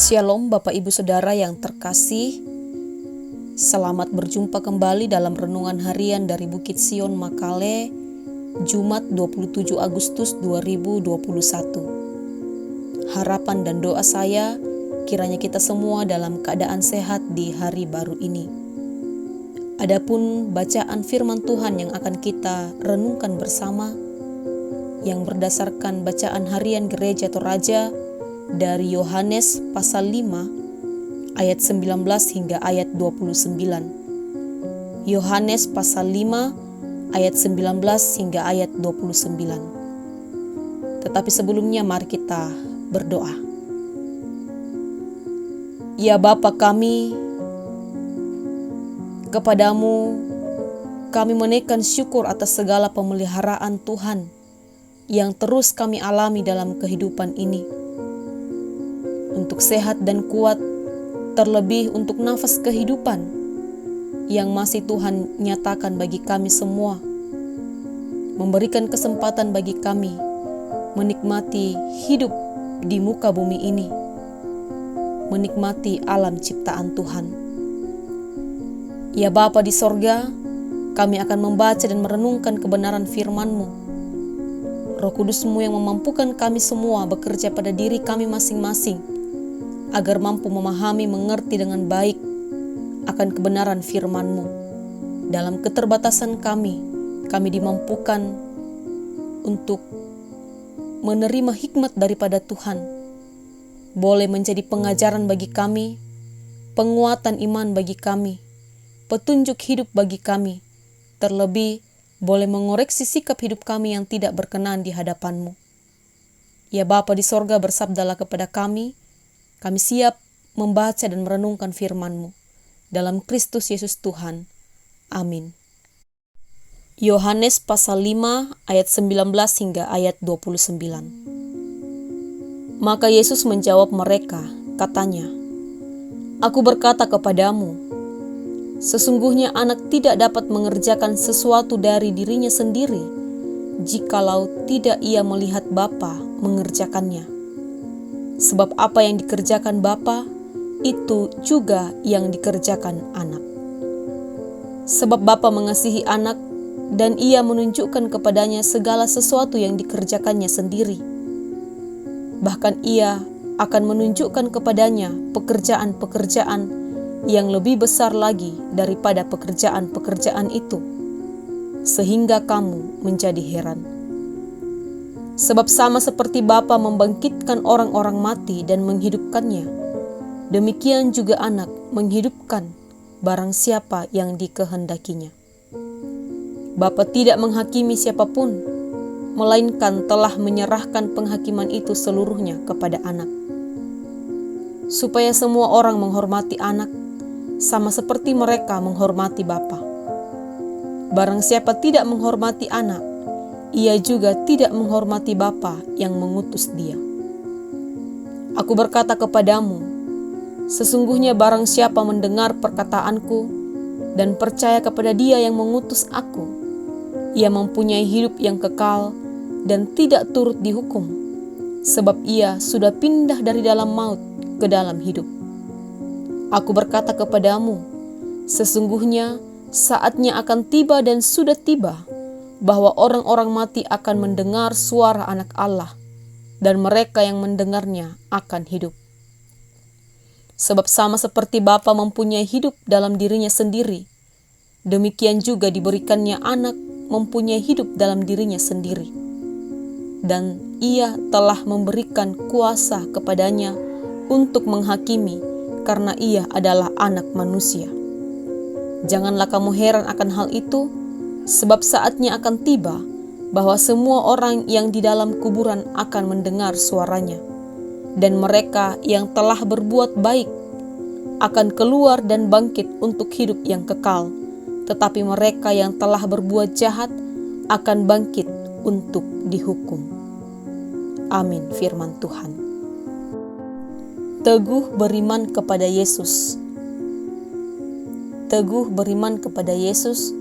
Shalom Bapak Ibu Saudara yang terkasih. Selamat berjumpa kembali dalam renungan harian dari Bukit Sion Makale, Jumat 27 Agustus 2021. Harapan dan doa saya, kiranya kita semua dalam keadaan sehat di hari baru ini. Adapun bacaan firman Tuhan yang akan kita renungkan bersama, yang berdasarkan bacaan harian gereja Toraja dari Yohanes pasal 5 ayat 19 hingga ayat 29. Yohanes pasal 5 ayat 19 hingga ayat 29. Tetapi sebelumnya mari kita berdoa. Ya Bapa kami, kepadamu kami menaikkan syukur atas segala pemeliharaan Tuhan yang terus kami alami dalam kehidupan ini. Untuk sehat dan kuat, terlebih untuk nafas kehidupan yang masih Tuhan nyatakan bagi kami semua, memberikan kesempatan bagi kami menikmati hidup di muka bumi ini, menikmati alam ciptaan Tuhan. Ya Bapa di sorga, kami akan membaca dan merenungkan kebenaran firman-Mu. Roh Kudus-Mu yang memampukan kami semua bekerja pada diri kami masing-masing, agar mampu memahami, mengerti dengan baik akan kebenaran firman-Mu. Dalam keterbatasan kami dimampukan untuk menerima hikmat daripada Tuhan. Boleh menjadi pengajaran bagi kami, penguatan iman bagi kami, petunjuk hidup bagi kami, terlebih boleh mengoreksi sikap hidup kami yang tidak berkenan di hadapan-Mu. Ya Bapa di sorga, bersabdalah kepada kami siap membaca dan merenungkan firman-Mu. Dalam Kristus Yesus Tuhan. Amin. Yohanes pasal 5 ayat 19 hingga ayat 29. Maka Yesus menjawab mereka, katanya, Aku berkata kepadamu, sesungguhnya anak tidak dapat mengerjakan sesuatu dari dirinya sendiri, jikalau tidak ia melihat Bapa mengerjakannya. Sebab apa yang dikerjakan Bapa, itu juga yang dikerjakan anak. Sebab Bapa mengasihi anak, dan ia menunjukkan kepadanya segala sesuatu yang dikerjakannya sendiri. Bahkan ia akan menunjukkan kepadanya pekerjaan-pekerjaan yang lebih besar lagi daripada pekerjaan-pekerjaan itu, sehingga kamu menjadi heran. Sebab sama seperti Bapa membangkitkan orang-orang mati dan menghidupkannya, demikian juga anak menghidupkan barang siapa yang dikehendakinya. Bapa tidak menghakimi siapapun, melainkan telah menyerahkan penghakiman itu seluruhnya kepada anak. Supaya semua orang menghormati anak, sama seperti mereka menghormati Bapa. Barang siapa tidak menghormati anak, ia juga tidak menghormati Bapa yang mengutus dia. Aku berkata kepadamu, sesungguhnya barang siapa mendengar perkataanku dan percaya kepada Dia yang mengutus aku, ia mempunyai hidup yang kekal dan tidak turut dihukum, sebab ia sudah pindah dari dalam maut ke dalam hidup. Aku berkata kepadamu, sesungguhnya saatnya akan tiba dan sudah tiba, bahwa orang-orang mati akan mendengar suara Anak Allah, dan mereka yang mendengarnya akan hidup. Sebab sama seperti Bapa mempunyai hidup dalam dirinya sendiri, demikian juga diberikannya anak mempunyai hidup dalam dirinya sendiri. Dan ia telah memberikan kuasa kepadanya untuk menghakimi, karena ia adalah anak manusia. Janganlah kamu heran akan hal itu, sebab saatnya akan tiba bahwa semua orang yang di dalam kuburan akan mendengar suaranya, dan mereka yang telah berbuat baik akan keluar dan bangkit untuk hidup yang kekal, tetapi mereka yang telah berbuat jahat akan bangkit untuk dihukum. Amin. Firman Tuhan. Teguh beriman kepada Yesus. Teguh beriman kepada Yesus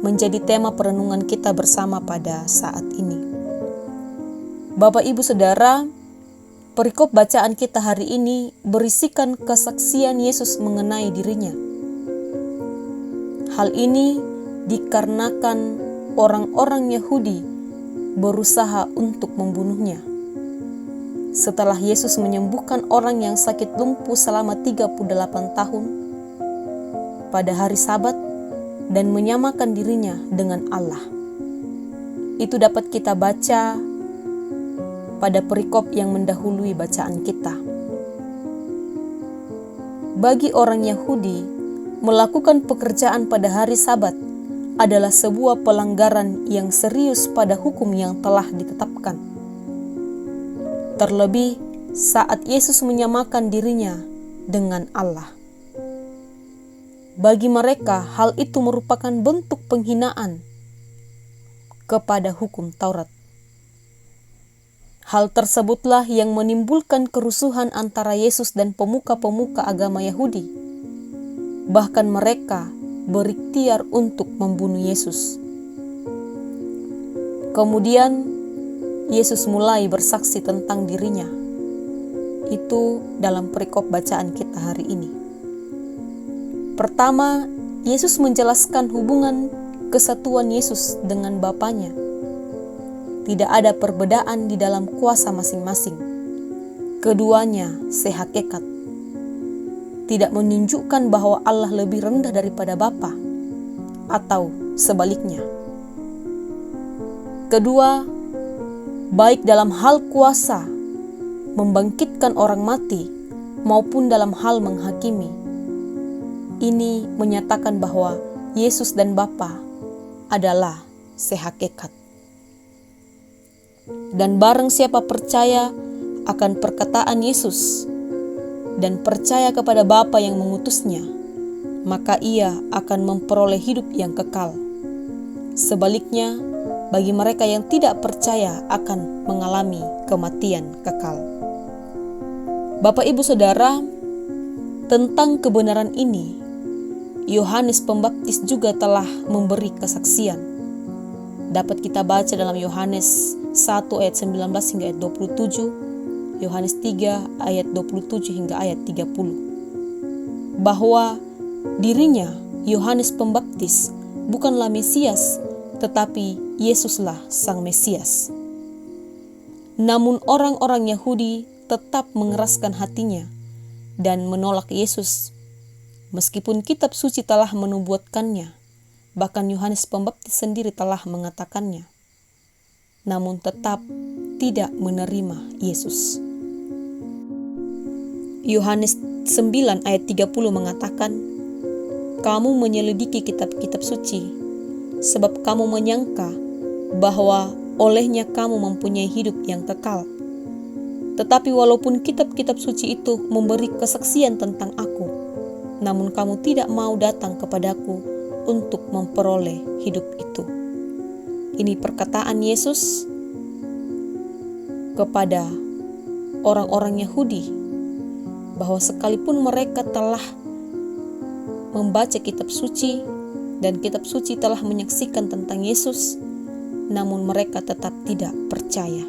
menjadi tema perenungan kita bersama pada saat ini. Bapak Ibu Saudara, Perikop bacaan kita hari ini berisikan kesaksian Yesus mengenai dirinya. Hal ini dikarenakan orang-orang Yahudi berusaha untuk membunuhnya. Setelah Yesus menyembuhkan orang yang sakit lumpuh selama 38 tahun pada hari Sabat dan menyamakan dirinya dengan Allah. Itu dapat kita baca pada perikop yang mendahului bacaan kita. Bagi orang Yahudi, melakukan pekerjaan pada hari Sabat adalah sebuah pelanggaran yang serius pada hukum yang telah ditetapkan. Terlebih saat Yesus menyamakan dirinya dengan Allah. Bagi mereka, hal itu merupakan bentuk penghinaan kepada hukum Taurat. Hal tersebutlah yang menimbulkan kerusuhan antara Yesus dan pemuka-pemuka agama Yahudi. Bahkan mereka berikhtiar untuk membunuh Yesus. Kemudian Yesus mulai bersaksi tentang dirinya. Itu dalam perikop bacaan kita hari ini. Pertama, Yesus menjelaskan hubungan kesatuan Yesus dengan Bapanya. Tidak ada perbedaan di dalam kuasa masing-masing. Keduanya sehakikat. Tidak menunjukkan bahwa Allah lebih rendah daripada Bapa atau sebaliknya. Kedua, baik dalam hal kuasa membangkitkan orang mati maupun dalam hal menghakimi. Ini menyatakan bahwa Yesus dan Bapa adalah sehakikat. Dan barang siapa percaya akan perkataan Yesus dan percaya kepada Bapa yang mengutusnya, maka ia akan memperoleh hidup yang kekal. Sebaliknya, bagi mereka yang tidak percaya akan mengalami kematian kekal. Bapak Ibu Saudara, tentang kebenaran ini, Yohanes Pembaptis juga telah memberi kesaksian. Dapat kita baca dalam Yohanes 1 ayat 19 hingga ayat 27, Yohanes 3 ayat 27 hingga ayat 30. Bahwa dirinya, Yohanes Pembaptis, bukanlah Mesias, tetapi Yesuslah Sang Mesias. Namun orang-orang Yahudi tetap mengeraskan hatinya dan menolak Yesus, meskipun kitab suci telah menubuatkannya. Bahkan Yohanes Pembaptis sendiri telah mengatakannya, namun tetap tidak menerima Yesus. Yohanes 9 ayat 30 mengatakan, "Kamu menyelidiki kitab-kitab suci, sebab kamu menyangka bahwa olehnya kamu mempunyai hidup yang kekal. Tetapi walaupun kitab-kitab suci itu memberi kesaksian tentang aku, namun kamu tidak mau datang kepadaku untuk memperoleh hidup itu." Ini perkataan Yesus kepada orang-orang Yahudi, bahwa sekalipun mereka telah membaca kitab suci dan kitab suci telah menyaksikan tentang Yesus, namun mereka tetap tidak percaya.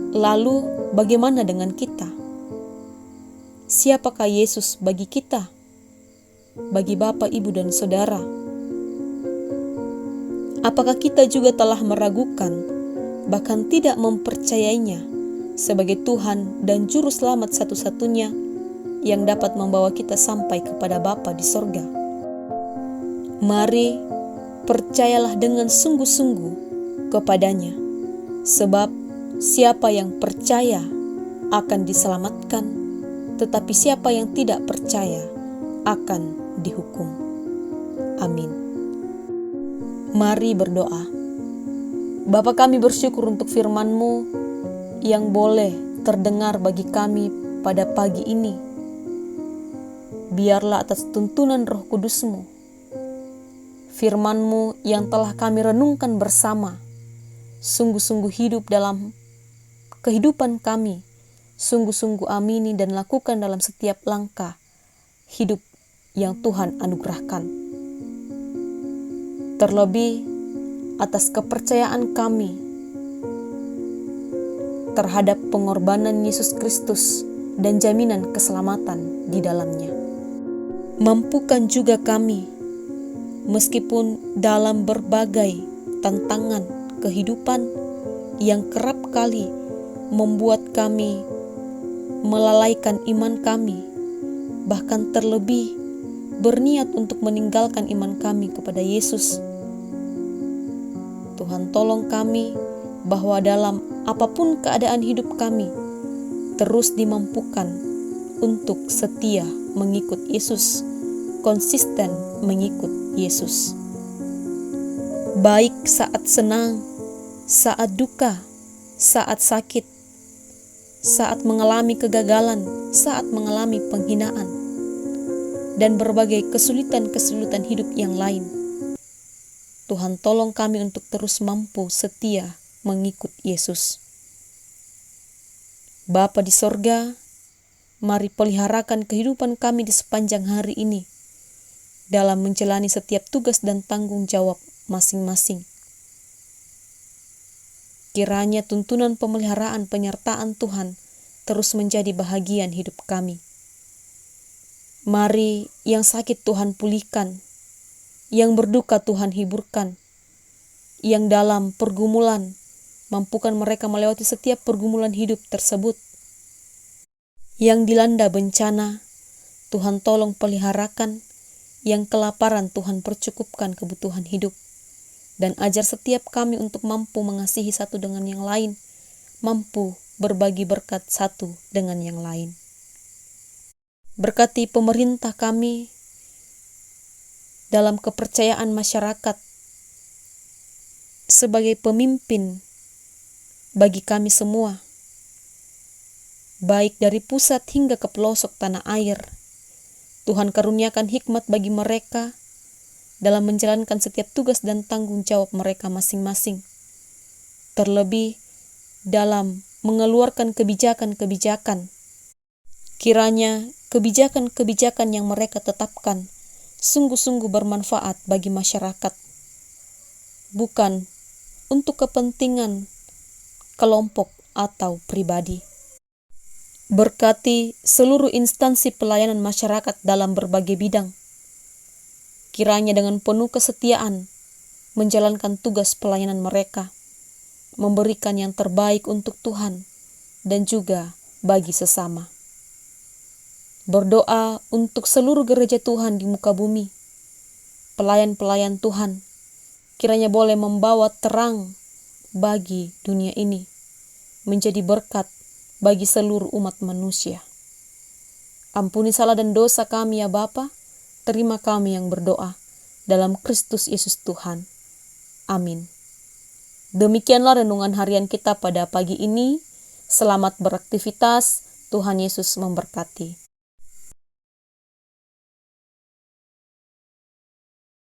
Lalu bagaimana dengan kita? Siapakah Yesus bagi kita? Bagi Bapak, Ibu, dan Saudara? Apakah kita juga telah meragukan, bahkan tidak mempercayainya sebagai Tuhan dan Juru Selamat satu-satunya yang dapat membawa kita sampai kepada Bapa di sorga? Mari percayalah dengan sungguh-sungguh kepadanya, sebab siapa yang percaya akan diselamatkan, tetapi siapa yang tidak percaya akan dihukum. Amin. Mari berdoa. Bapa, kami bersyukur untuk firman-Mu yang boleh terdengar bagi kami pada pagi ini. Biarlah atas tuntunan Roh Kudus-Mu, firman-Mu yang telah kami renungkan bersama, sungguh-sungguh hidup dalam kehidupan kami, sungguh-sungguh amini dan lakukan dalam setiap langkah hidup yang Tuhan anugerahkan. Terlebih atas kepercayaan kami terhadap pengorbanan Yesus Kristus dan jaminan keselamatan di dalamnya. Mampukan juga kami, meskipun dalam berbagai tantangan kehidupan yang kerap kali membuat kami melalaikan iman kami, bahkan terlebih berniat untuk meninggalkan iman kami kepada Yesus. Tuhan tolong kami bahwa dalam apapun keadaan hidup kami, terus dimampukan untuk setia mengikut Yesus, konsisten mengikut Yesus. Baik saat senang, saat duka, saat sakit, saat mengalami kegagalan, saat mengalami penghinaan, dan berbagai kesulitan-kesulitan hidup yang lain. Tuhan tolong kami untuk terus mampu setia mengikut Yesus. Bapa di sorga, mari peliharakan kehidupan kami di sepanjang hari ini dalam menjalani setiap tugas dan tanggung jawab masing-masing. Kiranya tuntunan pemeliharaan penyertaan Tuhan terus menjadi bahagian hidup kami. Mari yang sakit Tuhan pulihkan, yang berduka Tuhan hiburkan, yang dalam pergumulan mampukan mereka melewati setiap pergumulan hidup tersebut. Yang dilanda bencana, Tuhan tolong peliharakan, yang kelaparan Tuhan percukupkan kebutuhan hidup. Dan ajar setiap kami untuk mampu mengasihi satu dengan yang lain, mampu berbagi berkat satu dengan yang lain. Berkati pemerintah kami dalam kepercayaan masyarakat sebagai pemimpin bagi kami semua, baik dari pusat hingga ke pelosok tanah air. Tuhan karuniakan hikmat bagi mereka dalam menjalankan setiap tugas dan tanggung jawab mereka masing-masing, terlebih dalam mengeluarkan kebijakan-kebijakan. Kiranya kebijakan-kebijakan yang mereka tetapkan sungguh-sungguh bermanfaat bagi masyarakat, bukan untuk kepentingan kelompok atau pribadi. Berkati seluruh instansi pelayanan masyarakat dalam berbagai bidang. Kiranya dengan penuh kesetiaan menjalankan tugas pelayanan mereka, memberikan yang terbaik untuk Tuhan dan juga bagi sesama. Berdoa untuk seluruh gereja Tuhan di muka bumi, pelayan-pelayan Tuhan, kiranya boleh membawa terang bagi dunia ini, menjadi berkat bagi seluruh umat manusia. Ampuni salah dan dosa kami ya Bapa, terima kami yang berdoa dalam Kristus Yesus Tuhan. Amin. Demikianlah renungan harian kita pada pagi ini. Selamat beraktivitas, Tuhan Yesus memberkati.